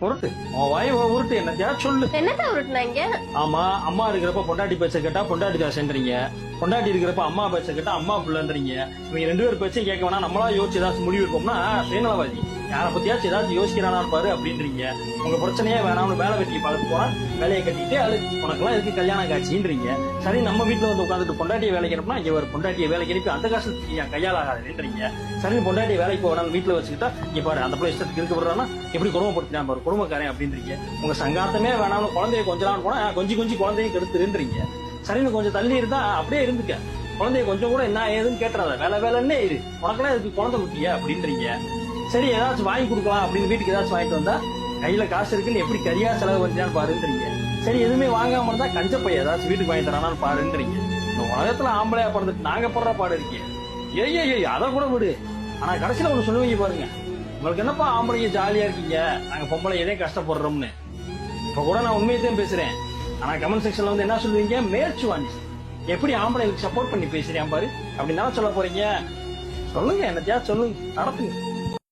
உருட்டு உன் வாய் உருட்டு என்னத்தையா சொல்லு. என்னத்த உருட்டுனாங்க? ஆமா, அம்மா இருக்கிறப்ப பொண்டாட்டி பேச்ச கேட்டா பொண்டாட்டி தாசன்றீங்க, பொண்டாட்டி இருக்கிறப்ப அம்மா பேச்ச கேட்டா அம்மா பிள்ளைன்றீங்க. இவங்க 2 பேர் பேச்சையும் கேட்க வேணா, நம்மளா யோசிச்சு ஏதாச்சும் முடிவு எடுப்போம்னா சுயநலவாதி. யாரை பத்தியாச்சும் ஏதாச்சும் யோசிக்கிறானான்னு பாரு அப்படின்றீங்க. உங்க பிரச்சனையே வேணாம்னு வேலை வெட்டியை பார்த்து போனா வேலையை கட்டிட்டு அது உனக்கெல்லாம் இருக்கு கல்யாண காட்சின்றீங்க. சரி, நம்ம வீட்டுல வந்து உட்காந்துட்டு பொண்டாட்டியை வேலைக்கு அனுப்புனா இங்க ஒரு பொண்டாட்டியை வேலைக்கு அனுப்பி அந்த காசு என் கையால் ஆகாதுன்றீங்க. சரி, பொண்டாட்டியை வேலைக்கு போகணும் வீட்டுல வச்சுக்கிட்டா இங்க பாரு அந்த பிள்ளை இஷ்டத்துக்கு இருக்க விடுறான்னா எப்படி குடும்பப்படுத்தினா பாரு குடும்பக்காரன் அப்படின்றீங்க. உங்க சங்காத்தமே வேணாம்னு குழந்தைய கொஞ்ச நாள் போனா கொஞ்சம் குழந்தையும் கெடுத்துருன்றீங்க. சரின்னு கொஞ்சம் தள்ளி இருந்தா அப்படியே இருந்துக்க, குழந்தைய கொஞ்சம் கூட என்ன ஏதுன்னு கேட்டுறாத, வேலைன்னே இரு, உனக்கெல்லாம் இதுக்கு குழந்தை குட்டியா அப்படின்றீங்க. சரி, ஏதாச்சும் வாங்கி கொடுக்கலாம் அப்படின்னு வீட்டுக்கு ஏதாச்சும் வாங்கிட்டு வந்தா கையில காசு இருக்குன்னு எப்படி கரியா செலவு பண்ணியான்னு பாருன்றீங்க. சரி, எதுவுமே வாங்காம இருந்தா கஞ்சப்பை ஏதாச்சும் வீட்டுக்கு வாங்கி தரானான்னு பாருன்றீங்க. இந்த உலகத்துல ஆம்பளையா பிறந்துட்டு நாங்க படுற பாடு இருக்கீங்க. ஏய் அதை கூட விடு. ஆனா கடைசியில ஒண்ணு சொல்லுவீங்க பாருங்க, உங்களுக்கு என்னப்பா ஆம்பளைங்க ஜாலியா இருக்கீங்க, நாங்க பொம்பளை எதே கஷ்டப்படுறோம்னு. இப்ப கூட நான் உண்மையத்தையும் பேசுறேன். ஆனா கமெண்ட் செக்ஷன்ல வந்து என்ன சொல்லுவீங்க, மேய்ச்சி வாங்கி எப்படி ஆம்பளைங்களுக்கு சப்போர்ட் பண்ணி பேசுறேன் பாரு அப்படின்னு சொல்ல போறீங்க. சொல்லுங்க, என்னத்தையா சொல்லுங்க, நடத்துங்க.